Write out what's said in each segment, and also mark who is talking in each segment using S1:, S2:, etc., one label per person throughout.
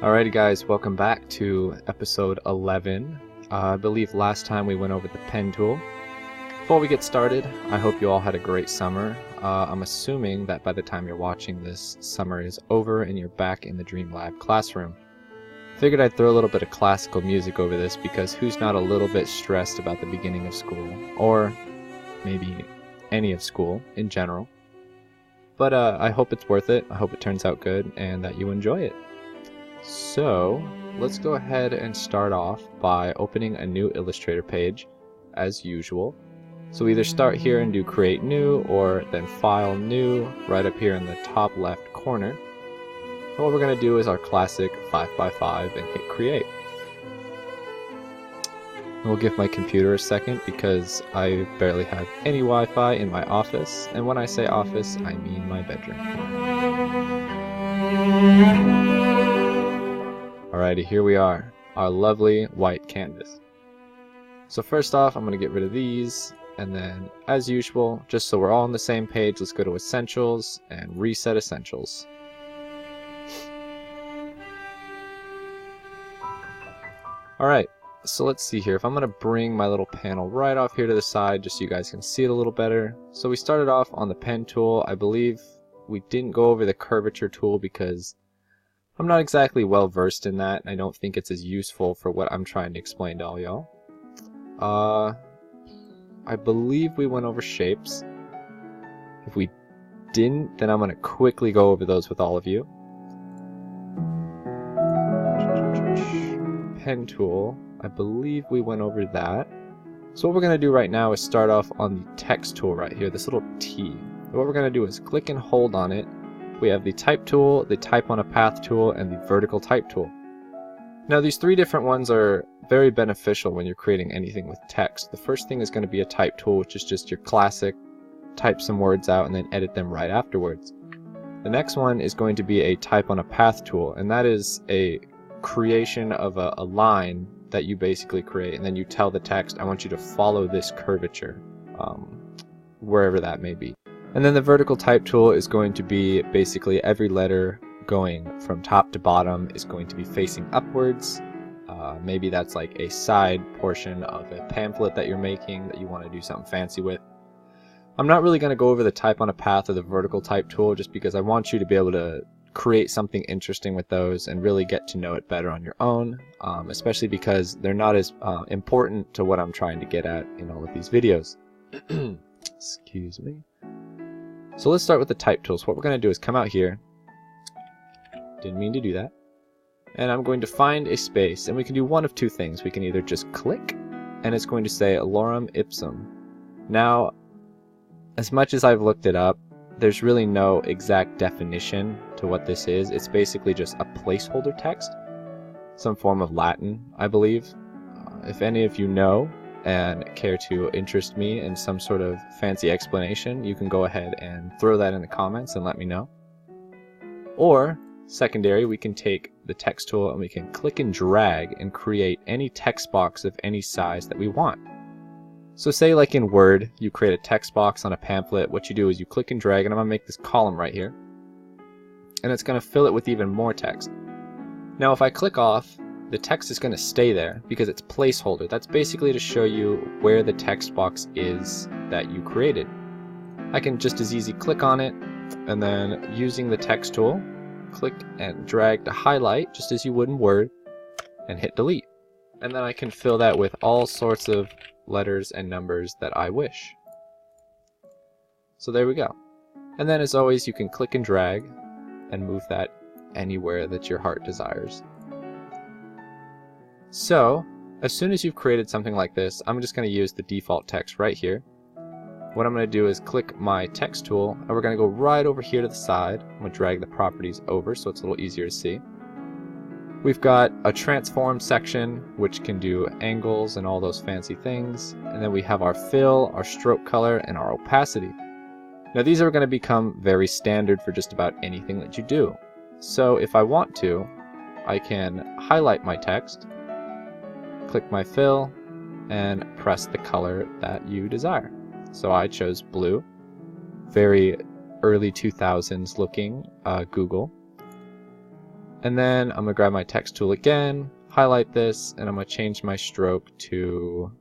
S1: Alrighty guys, welcome back to episode 11. I believe last time we went over the pen tool. Before we get started, I hope you all had a great summer. I'm assuming that by the time you're watching this, summer is over and you're back in the Dream Lab classroom. Figured I'd throw a little bit of classical music over this because who's not a little bit stressed about the beginning of school, or maybe any of school in general. But I hope it's worth it, I hope it turns out good, and that you enjoy it. So, let's go ahead and start off by opening a new Illustrator page, as usual. So either start here and do Create New, or then File New, right up here in the top left corner. And what we're going to do is our classic 5x5 and hit Create. We'll give my computer a second because I barely have any Wi-Fi in my office, and when I say office, I mean my bedroom. Alrighty, here we are, our lovely white canvas. So first off, I'm going to get rid of these, and then, as usual, just so we're all on the same page, let's go to Essentials and Reset Essentials. Alright, so let's see here. If I'm going to bring my little panel right off here to the side, just so you guys can see it a little better. So we started off on the pen tool. I believe we didn't go over the curvature tool because I'm not exactly well versed in that, and I don't think it's as useful for what I'm trying to explain to all y'all. I believe we went over shapes. If we didn't, then I'm going to quickly go over those with all of you. Pen tool, I believe we went over that. So what we're going to do right now is start off on the text tool right here, this little T. And what we're going to do is click and hold on it. We have the type tool, the type on a path tool, and the vertical type tool. Now these three different ones are very beneficial when you're creating anything with text. The first thing is going to be a type tool, which is just your classic type some words out and then edit them right afterwards. The next one is going to be a type on a path tool, and that is a creation of a line that you basically create, and then you tell the text, I want you to follow this curvature, wherever that may be. And then the vertical type tool is going to be basically every letter going from top to bottom is going to be facing upwards. Maybe that's like a side portion of a pamphlet that you're making that you want to do something fancy with. I'm not really going to go over the type on a path or the vertical type tool just because I want you to be able to create something interesting with those and really get to know it better on your own, especially because they're not as important to what I'm trying to get at in all of these videos. Excuse me. So let's start with the type tools. What we're going to do is come out here. Didn't mean to do that. And I'm going to find a space, and we can do one of two things. We can either just click, and it's going to say lorem ipsum. Now, as much as I've looked it up, there's really no exact definition to what this is. It's basically just a placeholder text, some form of Latin, I believe. If any of you know and care to interest me in some sort of fancy explanation, you can go ahead and throw that in the comments and let me know. Or, secondary, we can take the text tool and we can click and drag and create any text box of any size that we want. So say like in Word, you create a text box on a pamphlet. What you do is you click and drag, and I'm going to make this column right here. And it's going to fill it with even more text. Now if I click off, the text is going to stay there because it's placeholder. That's basically to show you where the text box is that you created. I can just as easy click on it, and then using the text tool, click and drag to highlight just as you would in Word, and hit delete. And then I can fill that with all sorts of letters and numbers that I wish. So there we go. And then as always, you can click and drag and move that anywhere that your heart desires. So, as soon as you've created something like this, I'm just going to use the default text right here. What I'm going to do is click my text tool, and we're going to go right over here to the side. I'm going to drag the properties over so it's a little easier to see. We've got a transform section, which can do angles and all those fancy things. And then we have our fill, our stroke color, and our opacity. Now these are going to become very standard for just about anything that you do. So if I want to, I can highlight my text, click my fill, and press the color that you desire. So I chose blue, very early 2000s looking Google. And then I'm going to grab my text tool again, highlight this, and I'm going to change my stroke to,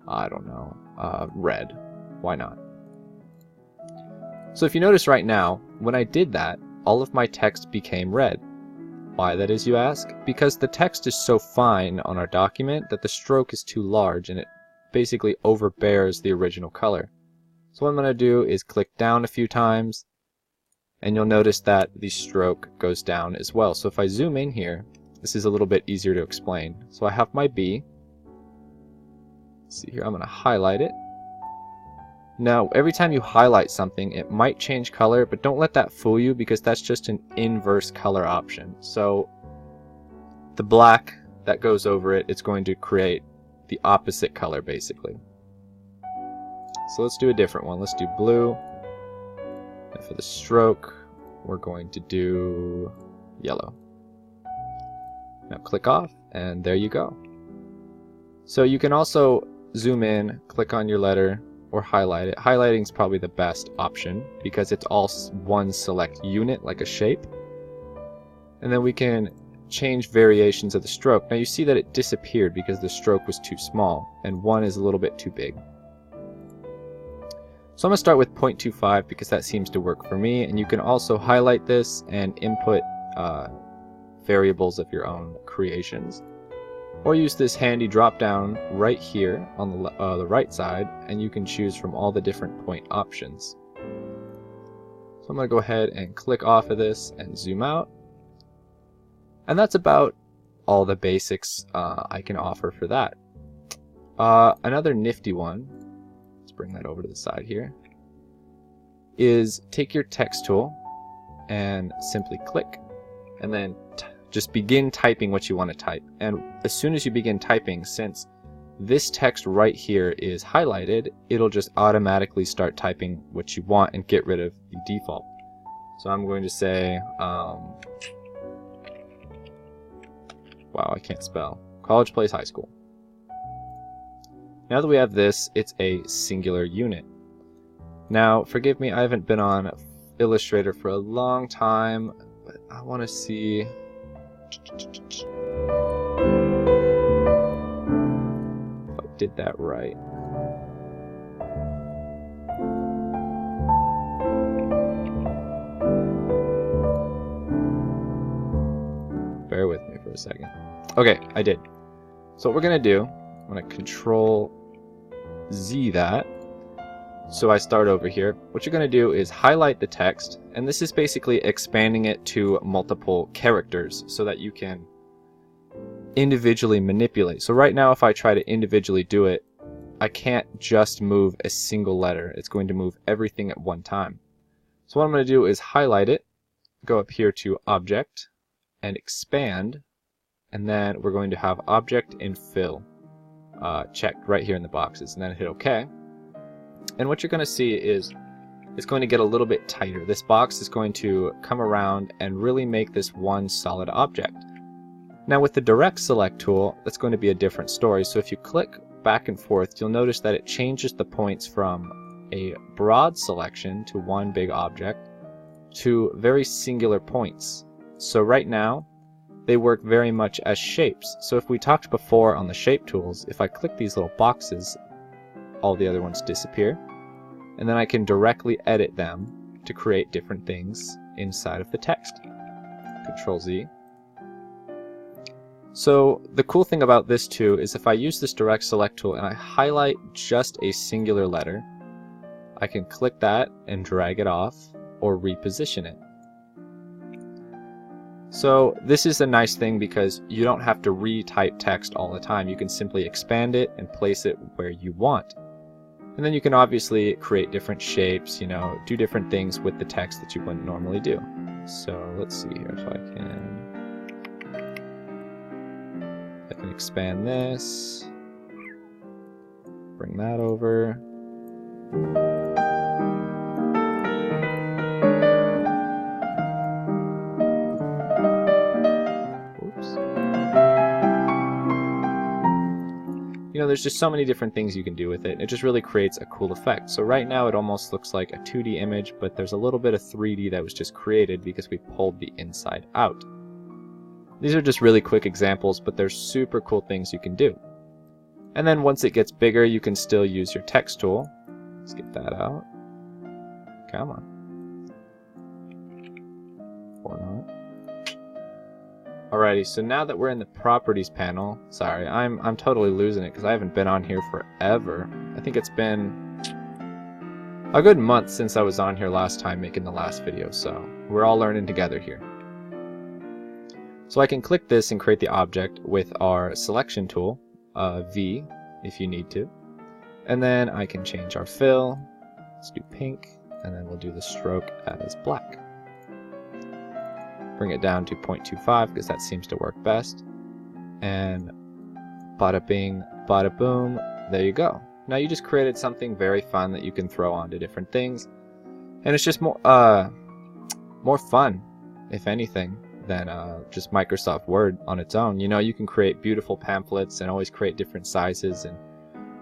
S1: I don't know, red. Why not? So if you notice right now, when I did that, all of my text became red. Why that is, you ask? Because the text is so fine on our document that the stroke is too large and it basically overbears the original color. So what I'm going to do is click down a few times, and you'll notice that the stroke goes down as well. So if I zoom in here, this is a little bit easier to explain. So I have my B. Let's see here, I'm going to highlight it. Now, every time you highlight something, it might change color, but don't let that fool you because that's just an inverse color option. So the black that goes over it, it's going to create the opposite color basically. So let's do a different one. Let's do blue. And for the stroke, we're going to do yellow. Now click off, and there you go. So you can also zoom in, click on your letter, or highlight it. Highlighting is probably the best option because it's all one select unit, like a shape. And then we can change variations of the stroke. Now you see that it disappeared because the stroke was too small, and 1 is a little bit too big. So I'm going to start with 0.25 because that seems to work for me, and you can also highlight this and input variables of your own creations. Or use this handy drop down right here on the right side, and you can choose from all the different point options. So I'm going to go ahead and click off of this and zoom out. And that's about all the basics I can offer for that. Another nifty one, let's bring that over to the side here, is take your text tool and simply click, and then just begin typing what you want to type. And as soon as you begin typing, since this text right here is highlighted, it'll just automatically start typing what you want and get rid of the default. So I'm going to say, wow, I can't spell. College Place High School. Now that we have this, it's a singular unit. Now, forgive me, I haven't been on Illustrator for a long time, but I want to see. If I did that right. Bear with me for a second. Okay, I did. So what we're going to do, I'm going to Control Z that. So I start over here. What you're going to do is highlight the text, and this is basically expanding it to multiple characters so that you can individually manipulate. So right now if I try to individually do it, I can't just move a single letter. It's going to move everything at one time. So what I'm going to do is highlight it, go up here to Object, and Expand, and then we're going to have Object and Fill checked right here in the boxes, and then hit OK. And what you're going to see is it's going to get a little bit tighter. This box is going to come around and really make this one solid object. Now with the direct select tool, that's going to be a different story. So if you click back and forth, you'll notice that it changes the points from a broad selection to one big object to very singular points. So right now, they work very much as shapes. So if we talked before on the shape tools, if I click these little boxes, all the other ones disappear, and then I can directly edit them to create different things inside of the text. Control Z. So the cool thing about this too is if I use this direct select tool and I highlight just a singular letter, I can click that and drag it off or reposition it. So this is a nice thing because you don't have to retype text all the time. You can simply expand it and place it where you want. And then you can obviously create different shapes, you know, do different things with the text that you wouldn't normally do. So let's see here if I can expand this, bring that over. You know, there's just so many different things you can do with it. It just really creates a cool effect. So right now it almost looks like a 2D image, but there's a little bit of 3D that was just created because we pulled the inside out. These are just really quick examples, but they're super cool things you can do. And then once it gets bigger, you can still use your text tool. Let's get that out. Come on. Or not. Alrighty, so now that we're in the properties panel, sorry, I'm totally losing it because I haven't been on here forever. I think it's been a good month since I was on here last time making the last video, so we're all learning together here. So I can click this and create the object with our selection tool, V, if you need to. And then I can change our fill. Let's do pink, and then we'll do the stroke as black. Bring it down to 0.25 because that seems to work best. And bada bing, bada boom, there you go. Now you just created something very fun that you can throw onto different things. And it's just more fun, if anything, than just Microsoft Word on its own. You know, you can create beautiful pamphlets and always create different sizes and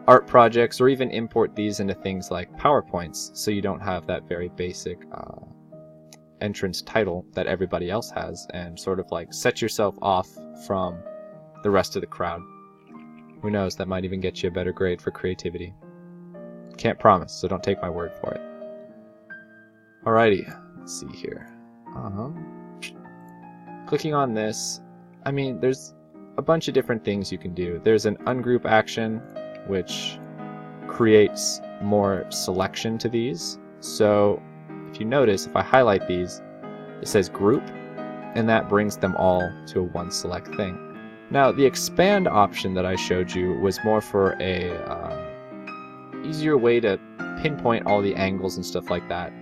S1: art projects, or even import these into things like PowerPoints, so you don't have that very basic entrance title that everybody else has, and sort of like set yourself off from the rest of the crowd. Who knows, that might even get you a better grade for creativity. Can't promise, so don't take my word for it. Alrighty, let's see here. Clicking on this, I mean, there's a bunch of different things you can do. There's an ungroup action, which creates more selection to these. So if you notice, if I highlight these, it says group, and that brings them all to a one select thing. Now the expand option that I showed you was more for a easier way to pinpoint all the angles and stuff like that.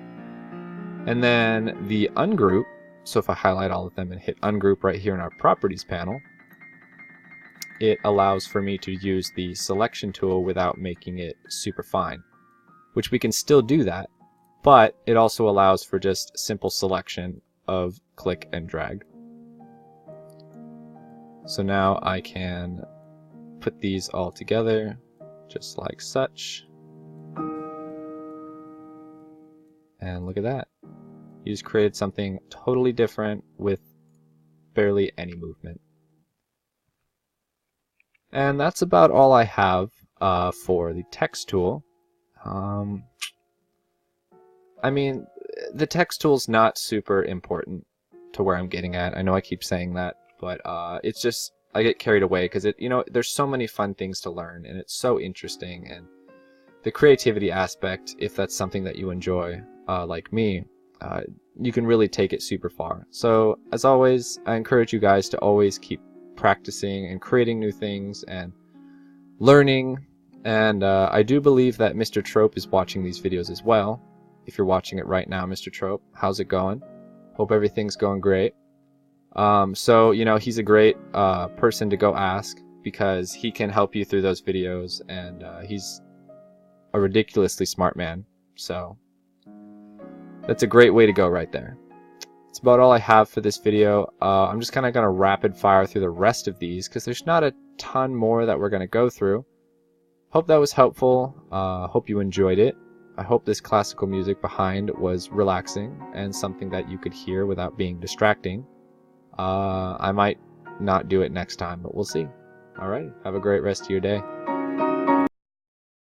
S1: And then the ungroup, so if I highlight all of them and hit ungroup right here in our properties panel, it allows for me to use the selection tool without making it super fine, which we can still do that, but it also allows for just simple selection of click and drag. So now I can put these all together just like such. And look at that. You just created something totally different with barely any movement. And that's about all I have for the text tool. I mean, the text tool's not super important to where I'm getting at. I know I keep saying that, but it's just, I get carried away because it, you know, there's so many fun things to learn, and it's so interesting. And the creativity aspect, if that's something that you enjoy, like me, you can really take it super far. So as always, I encourage you guys to always keep practicing and creating new things and learning. And I do believe that Mr. Trope is watching these videos as well. If you're watching it right now, Mr. Trope, how's it going? Hope everything's going great. So, you know, he's a great person to go ask because he can help you through those videos, and he's a ridiculously smart man. So that's a great way to go right there. That's about all I have for this video. I'm just kind of going to rapid fire through the rest of these because there's not a ton more that we're going to go through. Hope that was helpful. Hope you enjoyed it. I hope this classical music behind was relaxing and something that you could hear without being distracting. I might not do it next time, but we'll see. Alright, have a great rest of your day.